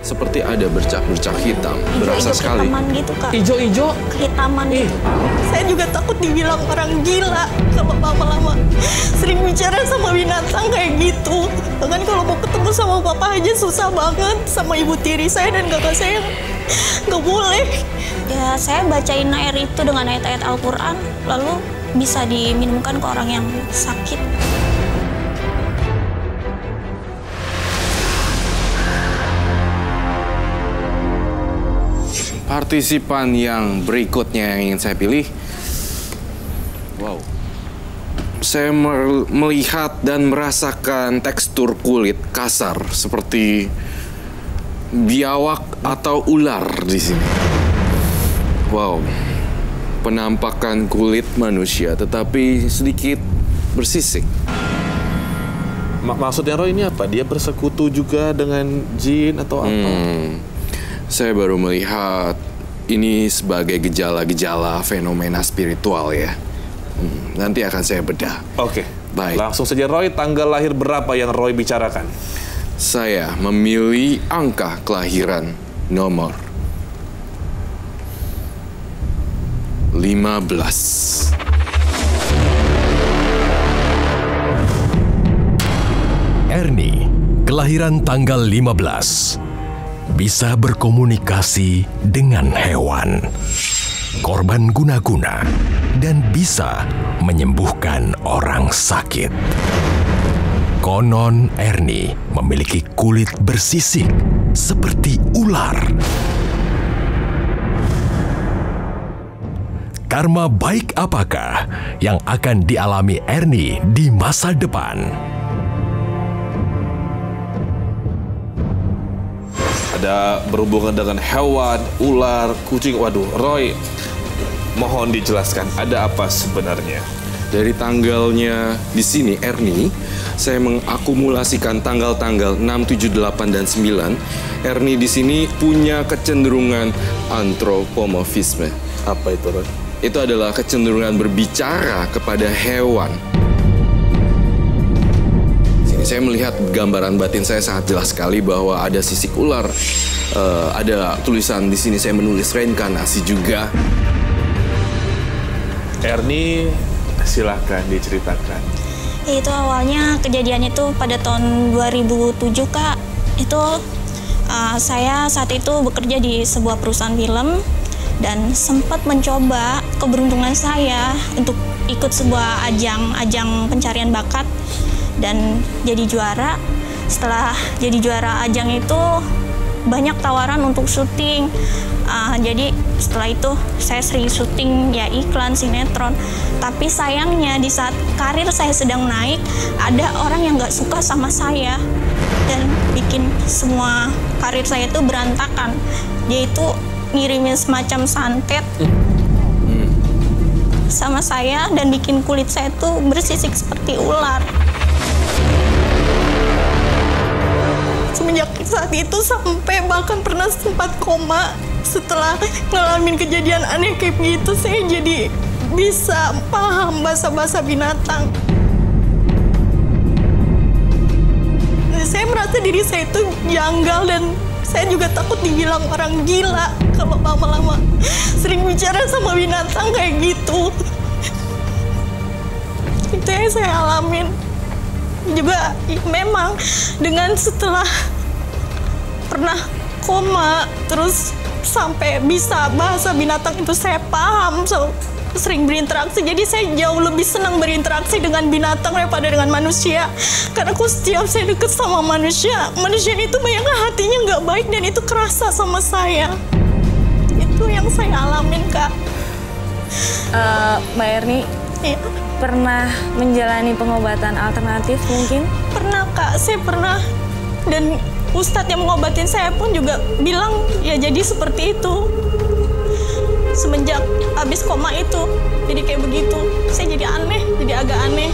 Seperti ada bercak-bercak hitam, berasa sekali. Kehitaman gitu, Kak. Ijo-ijo? Kehitaman gitu. Saya juga takut dibilang orang gila kalau lama-lama sering bicara sama binatang kayak gitu. Bahkan kalau mau ketemu sama papa aja susah banget, sama ibu tiri saya dan kakak saya nggak boleh. Ya, saya bacain air itu dengan ayat-ayat Al-Quran, lalu bisa diminumkan ke orang yang sakit. Partisipan yang berikutnya yang ingin saya pilih. Wow. Saya melihat dan merasakan tekstur kulit kasar seperti biawak atau ular di sini. Wow. Penampakan kulit manusia tetapi sedikit bersisik. Maksudnya Roy ini apa? Dia bersekutu juga dengan jin atau apa? Saya baru melihat ini sebagai gejala-gejala fenomena spiritual ya. Nanti akan saya bedah. Oke. Baik. Langsung saja Roy, tanggal lahir berapa yang Roy bicarakan? Saya memilih angka kelahiran nomor 15. Ernie, kelahiran tanggal 15. Bisa berkomunikasi dengan hewan, korban guna-guna, dan bisa menyembuhkan orang sakit. Konon Ernie memiliki kulit bersisik seperti ular. Karma baik apakah yang akan dialami Ernie di masa depan? Ada berhubungan dengan hewan, ular, kucing. Waduh, Roy, mohon dijelaskan ada apa sebenarnya? Dari tanggalnya di sini Ernie, saya mengakumulasikan tanggal-tanggal 6, 7, 8 dan 9. Ernie di sini punya kecenderungan antropomorfisme. Apa itu, Roy? Itu adalah kecenderungan berbicara kepada hewan. Saya melihat gambaran batin saya sangat jelas sekali bahwa ada sisik ular, ada tulisan di sini saya menulis reinkarnasi juga. Ernie, silahkan diceritakan. Itu awalnya kejadian itu pada tahun 2007, Kak. Itu saya saat itu bekerja di sebuah perusahaan film dan sempat mencoba keberuntungan saya untuk ikut sebuah ajang pencarian bakat dan jadi juara. Setelah jadi juara ajang itu banyak tawaran untuk syuting. Jadi setelah itu saya sering syuting ya iklan, sinetron. Tapi sayangnya di saat karir saya sedang naik, ada orang yang nggak suka sama saya dan bikin semua karir saya itu berantakan. Dia itu ngirimin semacam santet sama saya dan bikin kulit saya tuh bersisik seperti ular. Semenjak saat itu sampai bahkan pernah sempat koma. Setelah ngalamin kejadian aneh kayak gitu, saya jadi bisa paham bahasa-bahasa binatang. Saya merasa diri saya itu janggal dan saya juga takut dibilang orang gila kalau lama-lama sering bicara sama binatang kayak gitu. Itu yang saya alamin. Juga memang dengan setelah pernah koma terus sampai bisa bahasa binatang itu saya paham, sering berinteraksi, jadi saya jauh lebih senang berinteraksi dengan binatang daripada dengan manusia. Karena aku setiap saya deket sama manusia itu banyak hatinya nggak baik dan itu kerasa sama saya. Itu yang saya alamin, Kak. Mbak Ernie, ya. Pernah menjalani pengobatan alternatif mungkin? Pernah, Kak, saya pernah. Dan ustadz yang mengobatin saya pun juga bilang ya jadi seperti itu. Semenjak habis koma itu, jadi kayak begitu. Saya jadi aneh, jadi agak aneh.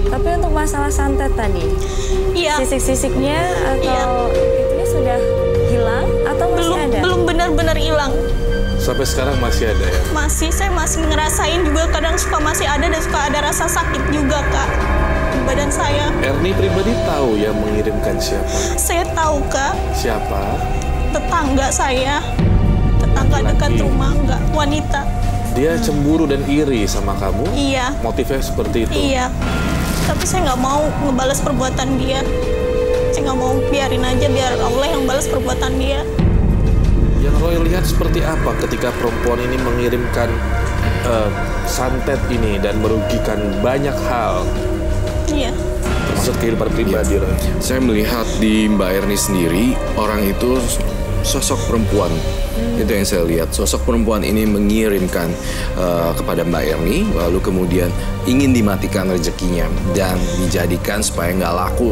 Tapi untuk masalah santet tadi, iya. Sisik-sisiknya atau itunya sudah hilang atau masih ada? Belum benar-benar hilang. Sampai sekarang masih ada ya? Masih, saya masih ngerasain juga kadang suka masih ada dan suka ada rasa sakit juga, Kak, di badan saya. Ernie pribadi tahu yang mengirimkan siapa? Saya tahu, Kak. Siapa? tetangga saya, tetangga dekat rumah, enggak, wanita. Dia cemburu dan iri sama kamu? Iya. Motifnya seperti itu? Iya. Tapi saya nggak mau ngebalas perbuatan dia. Saya nggak mau, biarin aja, biar Allah yang balas perbuatan dia. Yang Roy lihat seperti apa ketika perempuan ini mengirimkan santet ini dan merugikan banyak hal? Iya. Termasuk kehidupan pribadi, Roy. Saya melihat di Mbak Erni sendiri, orang itu sosok perempuan. Itu yang saya lihat. Sosok perempuan ini mengirimkan kepada Mbak Erni, lalu kemudian ingin dimatikan rezekinya dan dijadikan supaya nggak laku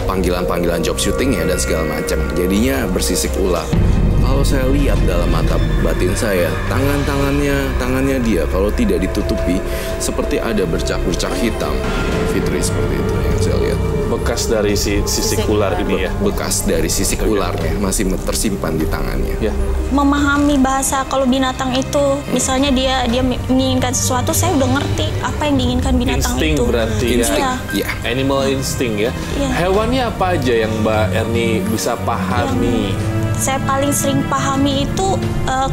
panggilan-panggilan job syutingnya dan segala macam. Jadinya bersisik ular. Kalau saya lihat dalam mata batin saya, tangannya dia kalau tidak ditutupi seperti ada bercak-bercak hitam. Fitri, seperti itu yang saya lihat. Bekas dari sisik ular ini ya? Bekas dari sisik ularnya masih tersimpan di tangannya. Ya. Memahami bahasa kalau binatang itu, misalnya dia menginginkan sesuatu, saya udah ngerti apa yang diinginkan binatang Insting itu. berarti Iya. Iya. Animal instinct ya? Iya. Hewannya apa aja yang Mbak Erni bisa pahami? Saya paling sering pahami itu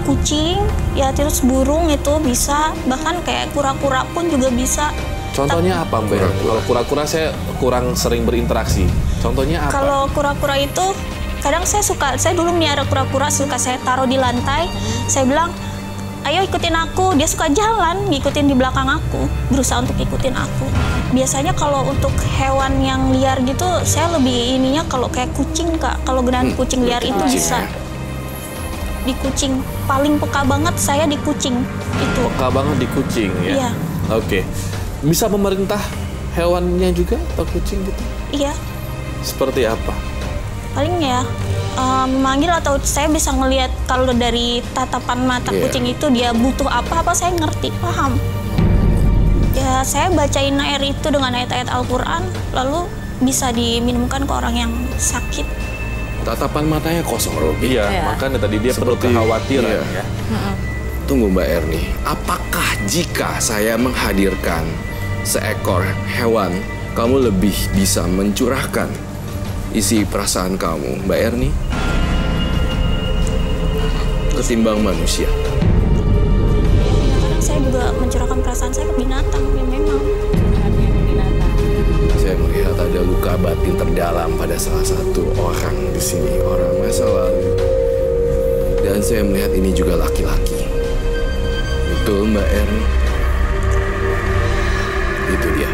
kucing, ya terus burung itu bisa, bahkan kayak kura-kura pun juga bisa. Contohnya apa Mbak? Kalau kura-kura saya kurang sering berinteraksi. Contohnya apa? Kalau kura-kura itu kadang saya dulu melihara kura-kura, suka saya taruh di lantai. Saya bilang, ayo ikutin aku. Dia suka jalan, ngikutin di belakang aku, berusaha untuk ikutin aku. Biasanya kalau untuk hewan yang liar gitu, saya lebih ininya kalau kayak kucing, Kak. Kalau genan kucing liar itu kucing, bisa. ya. Di kucing, paling peka banget saya di kucing itu. Peka banget di kucing ya? Iya. Oke. Bisa memerintah hewannya juga atau kucing gitu? Iya. Seperti apa? Paling ya memanggil, atau saya bisa ngelihat kalau dari tatapan mata Iya. kucing itu dia butuh apa saya ngerti, paham. Ya saya bacain air itu dengan ayat-ayat Al-Quran, lalu bisa diminumkan ke orang yang sakit. Tatapan matanya kosong, Robi. Iya, Iya. makanya tadi dia perlu Seperti- kekhawatiran iya. ya. Tunggu Mbak Erni, apakah jika saya menghadirkan seekor hewan, kamu lebih bisa mencurahkan isi perasaan kamu, Mbak Erni, ketimbang manusia? Kadang saya juga mencurahkan perasaan saya ke binatang, ya memang. Saya melihat ada luka batin terdalam pada salah satu orang di sini, orang masa lalu. Dan saya melihat ini juga laki-laki. Betul, Mbak Erni? Itu dia.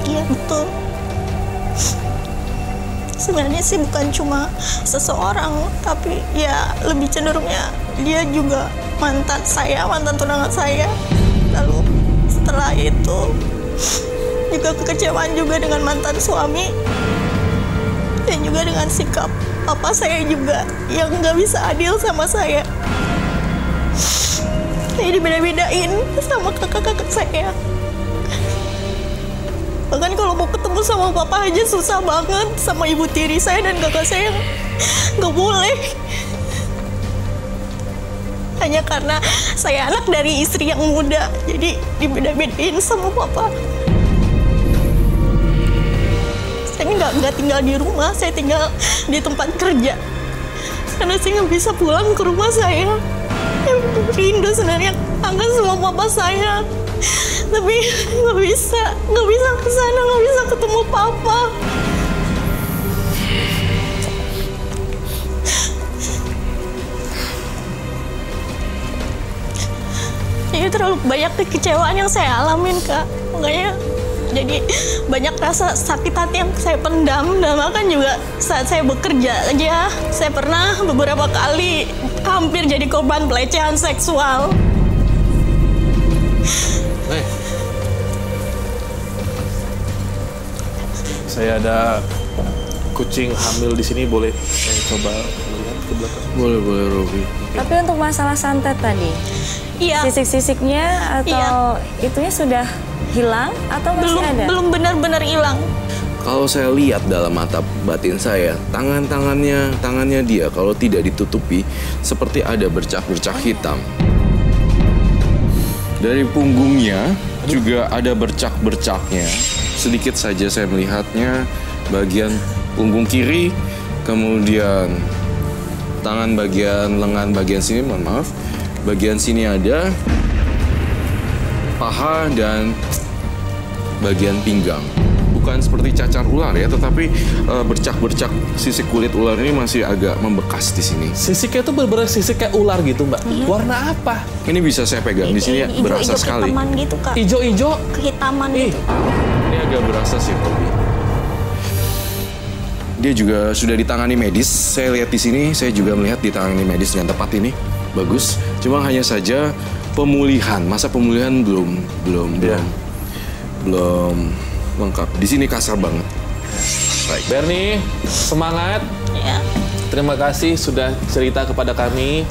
Iya betul. Sebenarnya sih bukan cuma seseorang, tapi ya lebih cenderungnya dia juga mantan saya, mantan tunangan saya. Lalu setelah itu juga kekecewaan juga dengan mantan suami, dan juga dengan sikap papa saya juga yang nggak bisa adil sama saya. Saya dibeda-bedain sama kakak-kakak saya. Bahkan kalau mau ketemu sama papa aja susah banget, sama ibu tiri saya dan kakak saya nggak boleh. Hanya karena saya anak dari istri yang muda, jadi dibeda-bedain sama papa. Saya nggak tinggal di rumah, saya tinggal di tempat kerja. Karena saya nggak bisa pulang ke rumah saya. Saya rindu sebenarnya kangen sama papa saya. Tapi nggak bisa ke sana, nggak bisa ketemu papa. Ini terlalu banyak kekecewaan yang saya alamin, Kak. Makanya jadi banyak rasa sakit hati yang saya pendam. Dan bahkan juga saat saya bekerja aja, saya pernah beberapa kali hampir jadi korban pelecehan seksual. Saya ada kucing hamil di sini, boleh saya coba melihat ke belakang? Boleh, Robi. Tapi untuk masalah santet tadi, Iya, sisik-sisiknya atau itunya sudah hilang atau masih ada? belum benar-benar hilang. Kalau saya lihat dalam mata batin saya, tangannya dia kalau tidak ditutupi seperti ada bercak-bercak hitam. Dari punggungnya juga ada bercak-bercaknya. Sedikit saja saya melihatnya, bagian punggung kiri, kemudian tangan bagian lengan bagian sini, mohon maaf, bagian sini ada, paha dan bagian pinggang. Bukan seperti cacar ular ya, tetapi bercak-bercak sisik kulit ular ini masih agak membekas di sini. Sisiknya itu bener-bener sisik kayak ular gitu, Mbak. Warna apa? Ini bisa saya pegang di sini, berasa sekali. Kehitaman gitu, Kak. Ijo-ijo. Kehitaman gitu. Ini agak berasa sih, Robi. Dia juga sudah ditangani medis. Saya lihat di sini, saya juga melihat ditangani medis dengan tepat ini. Bagus. Cuma hanya saja pemulihan, masa pemulihan belum lengkap. Di sini kasar banget. Baik, Bernie, semangat. Ya. Terima kasih sudah cerita kepada kami.